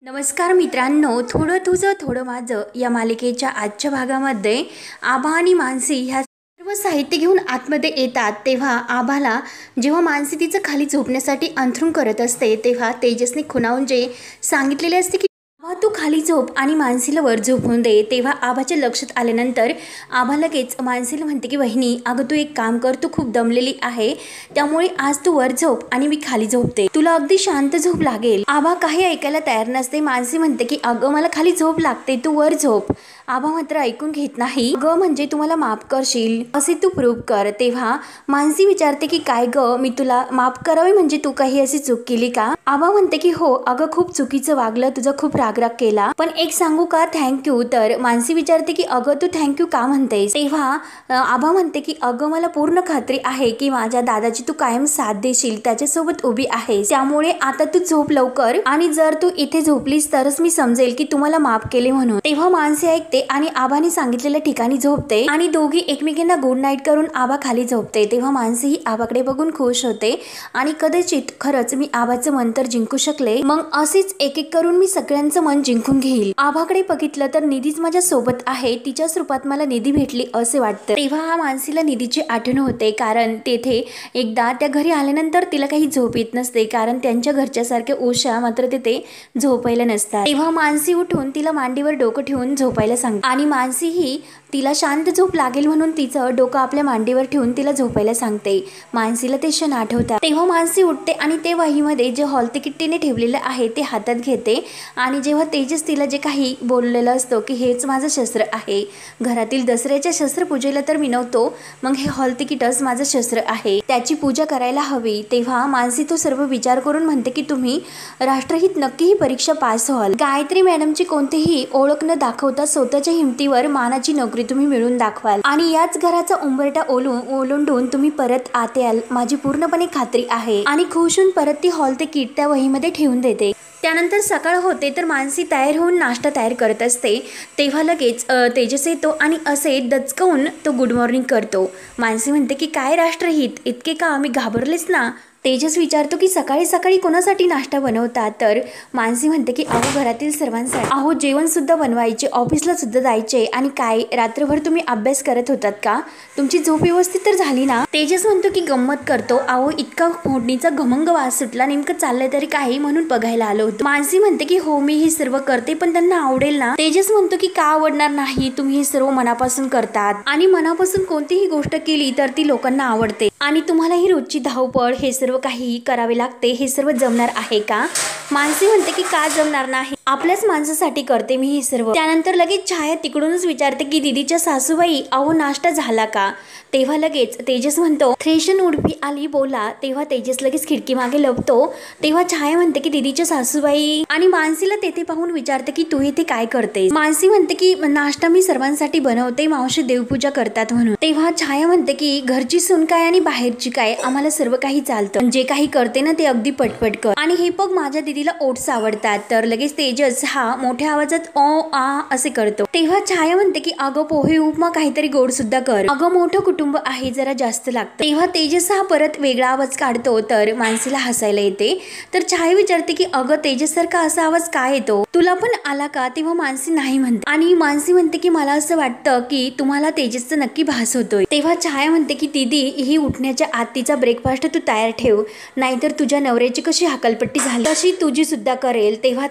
नमस्कार मित्रांनो, थोडं तुझं थोडं माझं या मालिकेच्या आजच्या भागामध्ये आभा आणि मानसी ह्या सर्व साहित्य घेऊन आतमध्ये येतात। तेव्हा आभाला जेव्हा मानसी तिचं खाली झोपण्यासाठी अंथरूण करत असते तेव्हा तेजसने खुणावून जे सांगितलेले असते की आभा तू खाली झोप आणि मानसीला वर झोपून दे। तेव्हा आभाच्या लक्षात आल्यानंतर आभा लगेच मानसीला म्हणते की वहिनी अगं तू एक काम कर, तू खूप दमलेली आहे त्यामुळे आज तू वर झोप आणि मी खाली झोपते, तुला अगदी शांत झोप लागेल। आभा काही ऐकायला तयार नसते। मानसी म्हणते की अगं मला खाली झोप लागते, तू वर झोप। आभा मात्र ऐकून घेत नाही। ग म्हणजे तू मला माफ करशील असे तू प्रूव्ह कर। तेव्हा मानसी विचारते की काय ग, मी तुला माफ करावे म्हणजे तू काही अशी चूक केली का? आभा म्हणते की हो अगं खूप चुकीचं वागलं, तुझा खूप राग केला, पण एक सांगू का थँक्यू। तर मानसी विचारते की अगं तू थँक्यू का म्हणतेस? तेव्हा आभा म्हणते की अगं मला पूर्ण खात्री आहे की माझ्या दादाची तू कायम साथ देशील, त्याच्यासोबत उभी आहेस, त्यामुळे आता तू झोप लवकर आणि जर तू इथे झोपलीस तरच मी समजेल की तुम्हाला माफ केले म्हणून। तेव्हा मानसी ऐकते आणि आभाने सांगितलेल्या ठिकाणी झोपते आणि दोघी एकमेकींना गुड नाईट करून आभा खाली झोपते। तेव्हा मानसी ही आभाकडे बघून खुश होते आणि कदाचित खरंच मी आभाचं मन तर जिंकू शकले, मग असेच एक एक करून मी सगळ्यांचं मन जिंकून घेईल। आभाकडे बघितलं तर निधीच माझ्या सोबत आहे, तिच्याच रूपात मला निधी भेटली असे वाटतं। तेव्हा मानसीला निधीची आठवण होते, कारण तेथे एकदा त्या घरी आल्यानंतर तिला काही झोप येत नसते, कारण त्यांच्या घरच्या सारख्या उषा मात्र तिथे झोपायला नसतात। तेव्हा मानसी उठून तिला मांडीवर डोकं ठेवून झोपायला सांगते आणि मानसी ही तिला शांत झोप लागेल म्हणून तिचं डोकं आपल्या मांडीवर ठेवून तिला झोपायला सांगते। मानसीला ते क्षण आठवतात। तेव्हा मानसी उठते आणि ते वहीमध्ये जे हॉल तिकीट तिने ठेवलेलं आहे ते हातात घेते आणि जेव्हा तेजस तिला जे काही बोललेलं असतो की हेच माझं शस्त्र आहे, घरातील दसऱ्याच्या शस्त्रपूजेला तर मी नव्हतो, मग हे हॉल तिकीटच माझं शस्त्र आहे, त्याची पूजा करायला हवी। तेव्हा मानसी तो सर्व विचार करून म्हणते की तुम्ही राष्ट्रहित नक्की ही परीक्षा पास व्हाल। गायत्री मॅडमची कोणतीही ओळख न दाखवता स्वतःच्या हिमतीवर मानाची नोकरी तुम्ही मिळवून दाखवाल आणि याच घराचा उंबरठा ओलांडून तुम्ही परत आत याल, माझी पूर्णपणे खात्री आहे। आणि खुश होऊन परत ती हॉल तिकीट त्या वहीमध्ये ठेवून देते। त्यानंतर सकाळ होते तर मानसी तयार होऊन नाश्ता तयार करत असते। तेव्हा लगेच तेजस येतो आणि असे दचकवून तो गुड मॉर्निंग करतो। मानसी म्हणते की काय राष्ट्रहित, इतके का, मी घाबरलेच ना। तेजस विचारतो की सकाळी सकाळी कोणासाठी नाश्ता बनवतात? तर मानसी म्हणते की अहो घरातील सर्वांसाठी, अहो जेवण सुद्धा बनवायचे, ऑफिसला सुद्धा जायचे, आणि काय रात्रभर तुम्ही अभ्यास करत होतात का? तुमची झोप व्यवस्थित तर झाली ना? तेजस म्हणतो की गंमत करतो, अहो इतका फोडणीचा घमंग वास सुटला, नेमकं चाललंय तरी काही म्हणून बघायला आलो होतो। मानसी म्हणते की हो मी हे सर्व करते पण त्यांना आवडेल ना? तेजस म्हणतो की का आवडणार नाही, तुम्ही हे सर्व मनापासून करतात आणि मनापासून कोणतीही गोष्ट केली तर ती लोकांना आवडते आणि तुम्हाला ही रोजची धावपळ हे सर्व काही करावे लागते, हे सर्व जमणार आहे का? मानसी म्हणते की का जमणार नाही, आपल्याच माणसासाठी करते मी हे सर्व। त्यानंतर लगेच छाया तिकडूनच विचारते की दीदीच्या सासूबाई अहो नाश्ता झाला का? तेव्हा लगेच तेजस म्हणतो थ्रेशन उडपी आली बोला। तेव्हा तेजस लगेच खिडकी मागे लपतो। तेव्हा छाया म्हणते की दीदीच्या सासूबाई, आणि मानसीला तेथे पाहून विचारते की तू इथे काय करते? मानसी म्हणते की नाश्ता मी सर्वांसाठी बनवते, मावशी देवपूजा करतात म्हणून। तेव्हा छाया म्हणते की घरची सून काय आणि बाहेरची काय, आम्हाला सर्व काही चालतं, जे काही करते ना ते अगदी पटपट कर, आणि हे बघ माझ्या दीदीला ओट्स आवडतात। तर लगेच तेजस हा मोठ्या आवाजात ओ आ असे करतो। तेव्हा छाया म्हणते की अगं पोहे उपमा काहीतरी गोड सुद्धा कर, अगं मोठं कुटुंब आहे जरा जास्त लागतं। तेव्हा तेजस हा परत वेगळा आवाज काढतो तर मानसीला हसायला येते। तर छाया विचारते की अगं तेजस सारखा असा आवाज काय येतो, तुला पण आला का? तेव्हा मानसी नाही म्हणते आणि मानसी म्हणते की मला असं वाटतं की तुम्हाला तेजसचा नक्की भास होतोय। तेव्हा छाया म्हणते की दीदी ही उठण्याच्या आत तिचा ब्रेकफास्ट तू तयार ठेव, नाहीतर तुझ्या नवऱ्याची कशी हकलपट्टी झाली तशी तुझी सुद्धा करेल। तेव्हा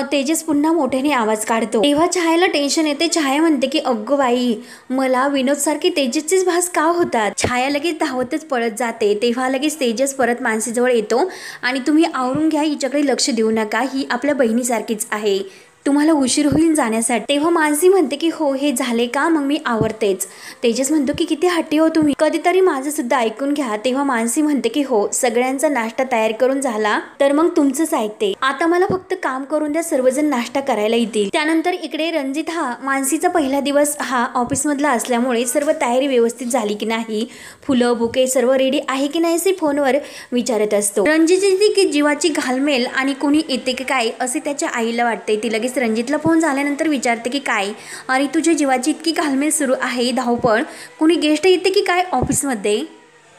तेजस पुन्हा मोठ्याने आवाज काढतो। तेव्हा छायाला टेन्शन येते। छाया म्हणते की अगं बाई मला विनोद सारखे तेजसचेच भास का होतात? छाया लगेच धावतच पळत जाते। तेव्हा लगेच तेजस परत मानसीजवळ येतो आणि तुम्ही आवरून घ्या, हिच्याकडे लक्ष देऊ नका, ही आपल्या बहिणीसारखीच आहे, तुम्हाला उशीर होईल जाण्यासाठी। तेव्हा मानसी म्हणते की हो हे झाले का, मग मी आवरतेच। तेजस म्हणतो की किती हट्टी हो तुम्ही, कधीतरी माझं सुद्धा ऐकून घ्या। तेव्हा मानसी म्हणते की हो सगळ्यांचा नाश्ता तयार करून झाला तर मग तुमचंच ऐकते, आता मला फक्त काम करून द्या, सर्वजण नाश्ता करायला येतील। त्यानंतर इकडे रंजित हा मानसीचा पहिला दिवस हा ऑफिस मधला असल्यामुळे सर्व तयारी व्यवस्थित झाली की नाही, फुलं बुके सर्व रेडी आहे की नाही असे फोनवर विचारत असतो। रणजित की जीवाची घालमेल आणि कोणी येते की काय असे त्याच्या आईला वाटते। ती लगेच रणजितला फोन झाल्यानंतर विचारते की काय, अरे तुझ्या जीवाची इतकी घालमेल सुरू आहे, धावपळ, कोणी गेस्ट येते की काय ऑफिसमध्ये?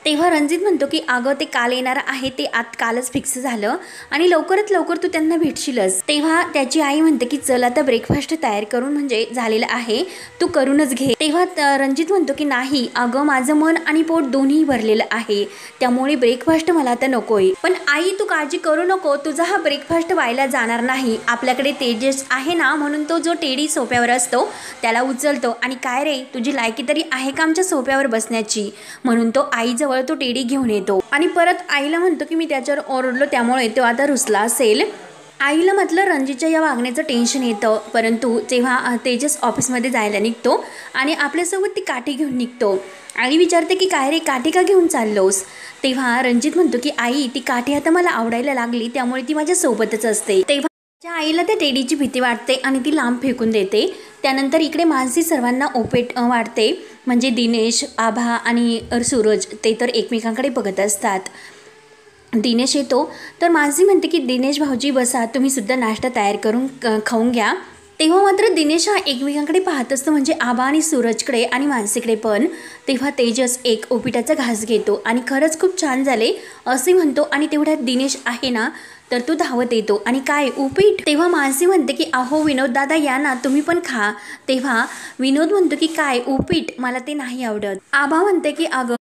तेव्हा रणजित म्हणतो की अगं ते काल येणार आहे ते कालच फिक्स झालं आणि लवकरात लवकर तू त्यांना भेटशीलच। तेव्हा त्याची आई म्हणते की चल आता ब्रेकफास्ट तयार करून म्हणजे झालेलं आहे, तू करूनच घे। तेव्हा रणजित म्हणतो की नाही अगं माझं मन आणि पोट दोन्ही भरलेलं आहे, त्यामुळे ब्रेकफास्ट मला आता नकोय। पण आई तू काळजी करू नको, तुझा हा ब्रेकफास्ट व्हायला जाणार नाही, आपल्याकडे तेजस आहे ना म्हणून तो जो टेडी सोफ्यावर असतो त्याला उचलतो आणि काय रे तुझी लायकी तरी आहे का आमच्या सोफ्यावर बसण्याची, म्हणून तो आई जवळ तो टेडी घेऊन येतो आणि परत आईला म्हणतो की मी त्याच्यावर ओरडलो त्यामुळे तो आता रुसला असेल। आईला म्हटलं रणजितच्या या वागण्याचं टेन्शन येतं, परंतु जेव्हा तेजस ऑफिसमध्ये जायला निघतो आणि आपल्यासोबत ती काठी घेऊन निघतो, आई विचारते की काय रे काठी का घेऊन चाललोस। तेव्हा रणजित म्हणतो की आई ती काठी आता मला आवडायला लागली त्यामुळे ती माझ्या सोबतच असते। तेव्हा त्या आईला त्या टेडीची भीती वाटते आणि ती लांब फेकून देते। त्यानंतर इकडे मानसी सर्वांना ओपेट वाढते, म्हणजे दिनेश, आभा आणि सूरज ते तर एकमेकांकडे बघत असतात। दिनेश येतो तर मानसी म्हणते की दिनेश भाऊजी बसा, तुम्ही सुद्धा नाश्ता तयार करून खाऊन घ्या। तेव्हा मात्र दिनेश हा एकमेकांकडे पाहत असतो, म्हणजे आबा आणि सूरजकडे आणि मानसीकडे पण। तेव्हा तेजस एक ओपिटाचा घास घेतो आणि खरंच खूप छान झाले असे म्हणतो आणि तेवढ्यात दिनेश आहे ना तर तो धावत येतो आणि काय उपीट। तेव्हा मानसी म्हणते की अहो विनोद दादा या ना तुम्ही पण खा। तेव्हा विनोद म्हणतो की काय उपीट मला ते नाही आवडत। आबा म्हणते की अगं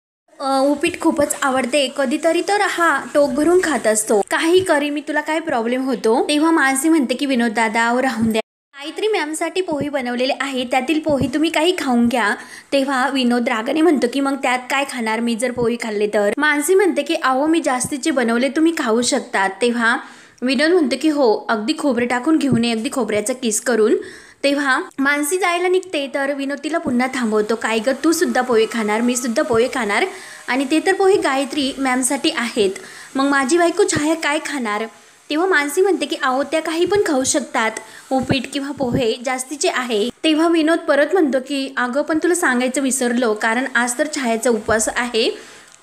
उपीट खूपच आवडते, कधीतरी तर हा टोक भरून खात असतो, काही करी मी तुला काय प्रॉब्लेम होतो। तेव्हा मानसी म्हणते की विनोद दादा राहून द्या, काहीतरी मॅमसाठी पोहे बनवलेले आहे त्यातील पोहे तुम्ही काही खाऊन घ्या। तेव्हा विनोद रागाने म्हणतो की मग त्यात काय खाणार मी जर पोहे खाल्ले तर। मानसी म्हणते की अहो मी जास्तीचे बनवले तुम्ही खाऊ शकतात। तेव्हा विनोद म्हणतो की हो अगदी खोबरे टाकून घेऊन ये, अगदी खोबऱ्याचा किस करून। तेव्हा मानसी जायला निघते तर विनोद तिला पुन्हा थांबवतो, काय ग तू सुद्धा पोहे खाणार, मी सुद्धा पोहे खाणार आणि ते तर पोहे गायत्री मॅमसाठी आहेत, मग माझी बायको छाया काय खाणार। तेव्हा मानसी म्हणते की अहो त्या काही पण खाऊ शकतात, उपीट किंवा पोहे जास्तीचे आहे। तेव्हा विनोद परत म्हणतो की अगं पण तुला सांगायचं विसरलो, कारण आज तर छायाचा उपवास आहे।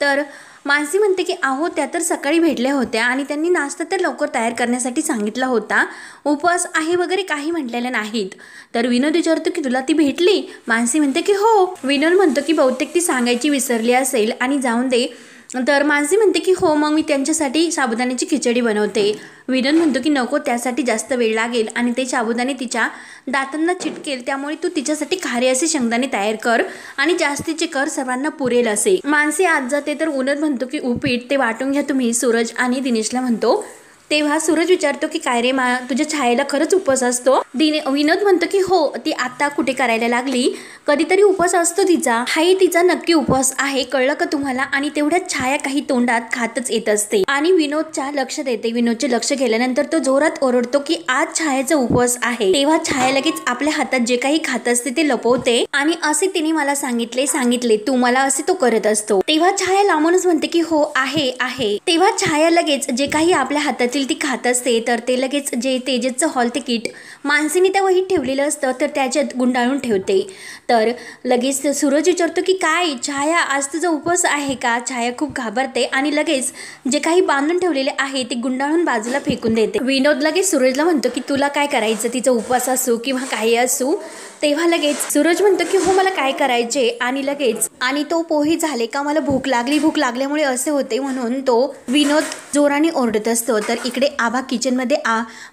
तर मानसी म्हणते की अहो त्या तर सकाळी भेटल्या होत्या आणि त्यांनी नाश्ता तर लवकर तयार करण्यासाठी सांगितला होता, उपवास आहे वगैरे काही म्हटलेले नाहीत। तर विनोद विचारतो की तुला ती भेटली, मानसी म्हणते की हो। विनोद म्हणतो की बहुतेक ती सांगायची विसरली असेल आणि जाऊन दे। तर मानसी म्हणते की हो मग मी त्यांच्यासाठी साबुदाण्याची खिचडी बनवते। विनोद म्हणतो की नको त्यासाठी जास्त वेळ लागेल आणि ते साबुदाणे तिच्या दातांना चिटकेल, त्यामुळे तू तिच्यासाठी खारे असे शेंगदाणे तयार कर आणि जास्तीचे कर, सर्वांना पुरेल असे। मानसी आज जाते तर विनोद म्हणतो की उपीट ते वाटून घ्या तुम्ही, सूरज आणि दिनेशला म्हणतो। तेव्हा सूरज विचारतो की काय रे तुझ्या छायेला खरंच उपवास असतो। विनोद म्हणतो की हो ती आता कुठे करायला लागली, कधीतरी उपवास असतो तिचा, हाही तिचा नक्की उपवास आहे, कळलं का तुम्हाला। आणि तेवढ्यात छाया काही तोंडात खातच येत असते आणि विनोदच्या लक्ष देते। विनोदचे लक्ष गेल्यानंतर तो जोरात ओरडतो की आज छायाचा उपवास आहे। तेव्हा छाया लगेच आपल्या हातात जे काही खात असते ते लपवते आणि असे तिने मला सांगितले तू मला असे तो करत असतो। तेव्हा छाया लांबूनच म्हणते की हो आहे। तेव्हा छाया लगेच जे काही आपल्या हातात ती खात असते तर ते लगेच जे तेजसचं हॉल तिकीट मानसीने त्या वहीत ठेवलेलं असतं तर त्याच्यात गुंडाळून ठेवते। तर लगेच सूरज विचारतो की काय छाया आज तुझा उपवास आहे का। छाया खूप घाबरते आणि लगेच जे काही बांधून ठेवलेले आहे ते गुंडाळून बाजूला फेकून देते। विनोद लगेच सूरजला म्हणतो की तुला काय करायचं, तिचा उपवास असू किंवा काही असू। तेव्हा लगेच सूरज म्हणतो की हो मला काय करायचे आणि लगेच आणि तो पोहे झाले का मला भूक लागल्यामुळे असे होते, म्हणून तो विनोद जोराने ओरडत असतो। तर इकडे आभा किचनमध्ये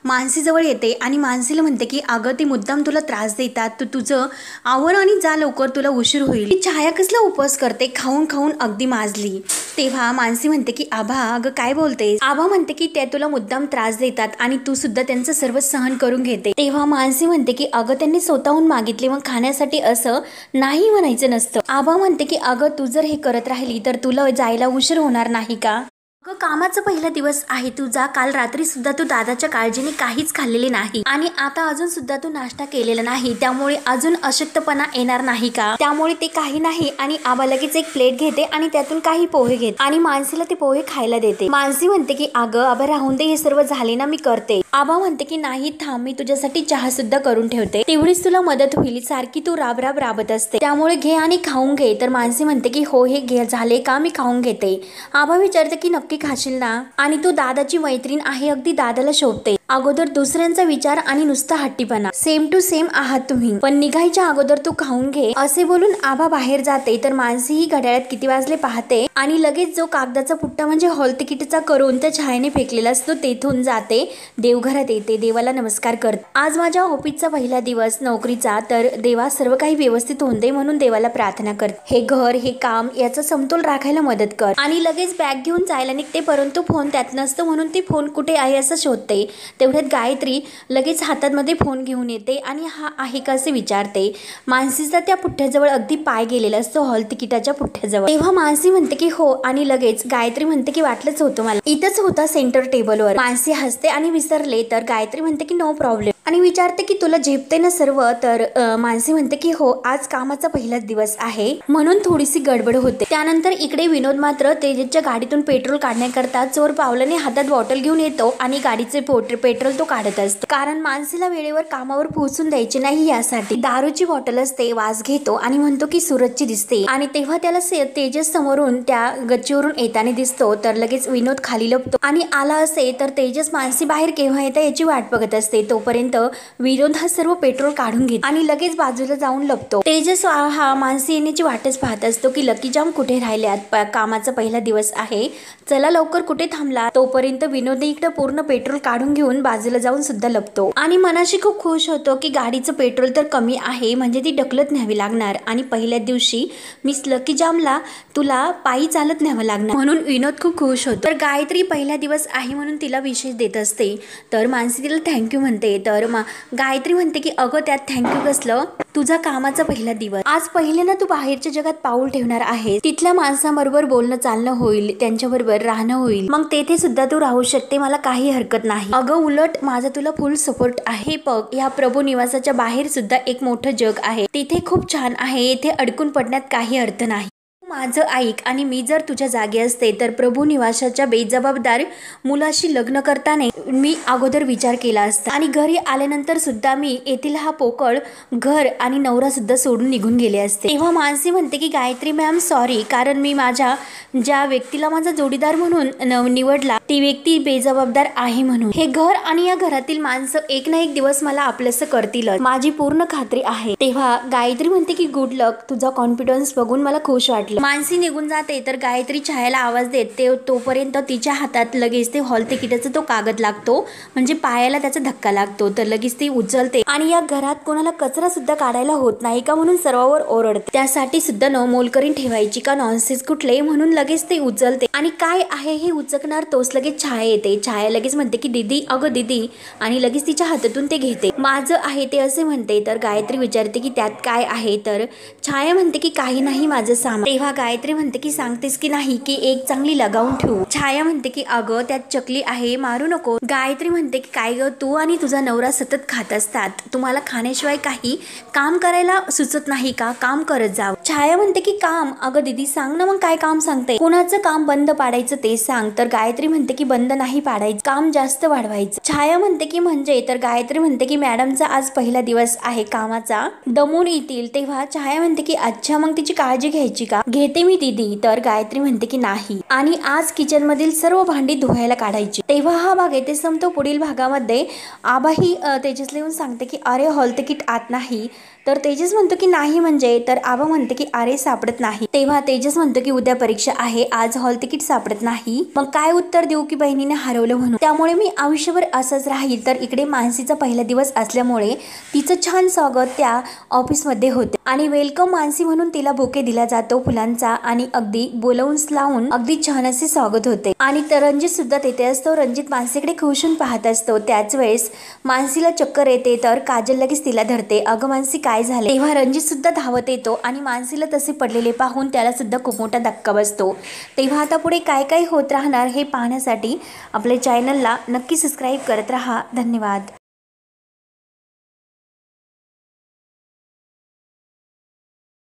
मानसी जवळ येते आणि मानसीला म्हणते की अगं ते मुद्दाम तुला त्रास देतात, तू तुझं आवर आणि जा लवकर, तुला उशीर होईल। छाया कसला उपवास करते, खाऊन अगदी माजली। तेव्हा मानसी म्हणते की आभा अगं काय बोलते। आभा म्हणते की ते तुला मुद्दाम त्रास देतात आणि तू सुद्धा त्यांचं सर्व सहन करून घेते। तेव्हा मानसी म्हणते की अगं त्यांनी स्वतःहून मागितले, मग खाण्यासाठी असं नाही म्हणायचं नसतं। आभा म्हणते की अगं तू जर हे करत राहिली तर तुला जायला उशीर होणार नाही का। अगं कामाचा पहिला दिवस आहे तुझा, काल रात्री सुद्धा तू दादाच्या काळजीने काहीच खाल्लेले नाही आणि आता अजून सुद्धा तू नाश्ता केलेला नाही, त्यामुळे अजून अशक्तपणा येणार नाही का। त्यामुळे ते काही नाही आणि आबा लगेच एक प्लेट घेते आणि त्यातून काही पोहे घेते आणि मानसीला ते पोहे खायला देते। मानसी म्हणते की अगं आबा राहून दे, हे सर्व झाले ना मी करते। आबा म्हणते की नाही थांब, मी तुझ्यासाठी चहा सुद्धा करून ठेवते, तेवढीच तुला मदत होईल, सारखी तू राबत असते, त्यामुळे घे आणि खाऊन घे। तर मानसी म्हणते की हो हे घे झाले का, मी खाऊन घेते। आबा विचारते की नक्की खाशील ना, आणि तू दादाची मैत्रीण आहे, अगदी दादाला शोभते। अगोदर दुसऱ्यांचा विचार आणि नुसता हट्टीपणा, सेम टू सेम आहात तुम्ही, पण निघायच्या अगोदर तू खाऊन घे, असे बोलून आभा बाहेर जाते. तर मानसी ही घड्याळात किती वाजले पाहते आणि लगेच जो कागदाचा पुट्टा म्हणजे हॉल तिकीटचा करून त्या छायेने फेकलेला असतो तेथून जाते, देवघरात येते, देवाला नमस्कार करते. आज माझ्या ऑफिसचा पहिला दिवस नोकरीचा, तर देवा सर्व काही व्यवस्थित होऊन दे म्हणून देवाला प्रार्थना करते. हे घर, हे काम याचा समतोल राखायला मदत कर. आणि लगेच बॅग घेऊन जायला निघते, परंतु फोन त्यात नसतो म्हणून ती फोन कुठे आहे असं शोधते. तेवढ्यात गायत्री लगेच हातामध्ये फोन घेऊन येते आणि हा आहे का असे विचारते. मानसीचा त्या पुठ्ठ्याजवळ अगदी पाय गेलेला असतो, हॉल तिकिटाच्या पुठ्ठ्याजवळ. तेव्हा मानसी म्हणते की हो, आणि लगेच गायत्री म्हणते की वाटलंच होतं मला, इथंच होता सेंटर टेबलवर. मानसी हसते आणि विसरले. तर गायत्री म्हणते की नो प्रॉब्लेम आणि विचारते की तुला झेपते ना सर्व. तर मानसी म्हणते की हो, आज कामाचा पहिलाच दिवस आहे म्हणून थोडीशी गडबड होते. त्यानंतर इकडे विनोद मात्र तेजसच्या गाडीतून पेट्रोल काढण्याकरता चोर पावलाने हातात बॉटल घेऊन येतो आणि गाडीचे पेट्रोल तो काढत असतो, कारण मानसीला वेळेवर कामावर पोहोचून द्यायचे नाही यासाठी. दारूची बॉटल असते, वास घेतो आणि म्हणतो की सूरजची दिसते. आणि तेव्हा त्याला तेजस समोरून त्या गच्चीवरून येताना दिसतो. तर लगेच विनोद खाली लपतो आणि आला असे तर तेजस मानसी बाहेर केव्हा येतं याची वाट बघत असते. तोपर्यंत विनोद हा सर्व पेट्रोल काढून घेतो आणि लगेच बाजूला जाऊन लपतो. तेजस हा मानसी येण्याची वाटच पाहत असतो की लकी जाम कुठे राहिल्यात, कामाचा पहिला दिवस आहे, चला लवकर कुठे थांबला. तोपर्यंत विनोद इकडे पूर्ण पेट्रोल काढून घेऊन बाजूला जाऊन सुद्धा लपतो आणि मनाशी खूप खुश होतो की गाडीचं पेट्रोल तर कमी आहे, म्हणजे ती ढकलत न्यावी लागणार आणि पहिल्या दिवशी मिस लकी जामला तुला पायी चालत न्यावं लागणार म्हणून विनोद खूप खुश होतो. तर गायत्री पहिला दिवस आहे म्हणून तिला विशेष देत असते. तर मानसी तिला थँक्यू म्हणते. तर गायत्री म्हणते की अगं त्यात थँक्यू कसलं, तुझा कामाचा पहिला दिवस, आज पहिले ना तू बाहेरच्या जगात पाऊल ठेवणार आहे, तिथल्या माणसांबरोबर बोलणं चालणं होईल, त्यांच्याबरोबर राहणं होईल, मग तेथे सुद्धा तू राहू शकते, मला काही हरकत नाही. अगं उलट माझा तुला फुल सपोर्ट आहे. बघ, या प्रभू निवासाच्या बाहेर सुद्धा एक मोठं जग आहे, तिथे खूप छान आहे, येथे अडकून पडण्यात काही अर्थ नाही. माझं ऐक, आणि मी जर तुझ्या जागी असते तर प्रभू निवासाच्या बेजबाबदार मुलाशी लग्न करताना मी अगोदर विचार केला असता आणि घरी आल्यानंतर सुद्धा मी येथील हा पोकळ घर आणि नवरा सुद्धा सोडून निघून गेले असते. तेव्हा मानसी म्हणते की गायत्री मॅम सॉरी, कारण मी माझ्या ज्या व्यक्तीला माझा जोडीदार म्हणून निवडला ती व्यक्ती बेजबाबदार आहे म्हणून. हे घर आणि या घरातील माणसं एक ना एक दिवस मला आपलंसं करतीलच, माझी पूर्ण खात्री आहे. तेव्हा गायत्री म्हणते की गुड लक, तुझा कॉन्फिडन्स बघून मला खुश वाटलं. मानसी निघून जाते. तर गायत्री छायाला आवाज देते, तोपर्यंत तिच्या हातात लगेच ते हॉल तिकिटाचा तो कागद लागतो, म्हणजे पायाला त्याचा धक्का लागतो. तर लगेच ती उचलते आणि या घरात कोणाला कचरा सुद्धा काढायला होत नाही का म्हणून सर्वांवर ओरडते, त्यासाठी सुद्धा न मोलकरीन ठेवायची का नॉनसेन्स कुठले म्हणून लगेच ते उचलते. आणि काय आहे हे उचकणार तोच लगेच छाया येते. छाया लगेच म्हणते की दीदी, अगं दीदी, आणि लगेच तिच्या हातातून ते घेते. माझं आहे ते असे म्हणते. तर गायत्री विचारते की त्यात काय आहे. तर छाया म्हणते की काही नाही, माझं सामान. तेव्हा गायत्री म्हणते की सांगतेस की नाही की एक चांगली लगावून ठेवू. छाया म्हणते की अगं त्यात चकली आहे, मारू नको. गायत्री म्हणते की काय ग, तू आणि तुझा नवरा सतत खात असतात, तुम्हाला खाण्याशिवाय काही काम करायला सुचत नाही का, काम करत जाव. छाया म्हणते की काम, अगं दीदी सांग ना, मग काय काम सांगते, कोणाचं काम बंद पाडायचं ते सांग. तर गायत्री म्हणते की बंद नाही पाडायचं, काम जास्त वाढवायचं. छाया म्हणते की म्हणजे. तर गायत्री म्हणते की मॅडमचा आज पहिला दिवस आहे कामाचा, दमून येतील. तेव्हा छाया म्हणते की अच्छा, मग तिची काळजी घ्यायची का, घेते मी दीदी. तर गायत्री म्हणते की नाही, आणि आज किचन मधील सर्व भांडी धुवायला काढायची. तेव्हा हा भाग येथे संपतो. पुढील भागामध्ये आबा ही तेजसला येऊन सांगते की अरे हॉल तिकीट आत नाही. तर तेजस म्हणतो की नाही म्हणजे. तर आबा म्हणते की अरे सापडत नाही. तेव्हा तेजस म्हणतो की उद्या परीक्षा आहे, आज हॉल तिकीट सापडत नाही, मग काय उत्तर देऊ की बहिणीने हरवलं म्हणून, त्यामुळे मी आयुष्यभर असंच राहील. तर इकडे मानसीचा पहिला दिवस असल्यामुळे तिचं छान स्वागत त्या ऑफिसमध्ये होते आणि वेलकम मानसी म्हणून तिला बुके दिला जातो फुलांचा आणि अगदी बोलवून लावून अगदी छान असे स्वागत होते. आणि रणजित सुद्धा तिथे असतो. रणजित मानसीकडे खुशून पाहत असतो. त्याच वेळेस मानसीला चक्कर येते. तर काजल लगेच तिला धरते. अगं मानसी काय झाले. तेव्हा रणजित सुद्धा धावत येतो आणि मानसीला तसे पडलेले पाहून त्याला सुद्धा खूप मोठा धक्का बसतो. तेव्हा आता पुढे काय काय होत राहणार हे पाहण्यासाठी आपल्या चॅनलला नक्की सबस्क्राईब करत राहा. धन्यवाद.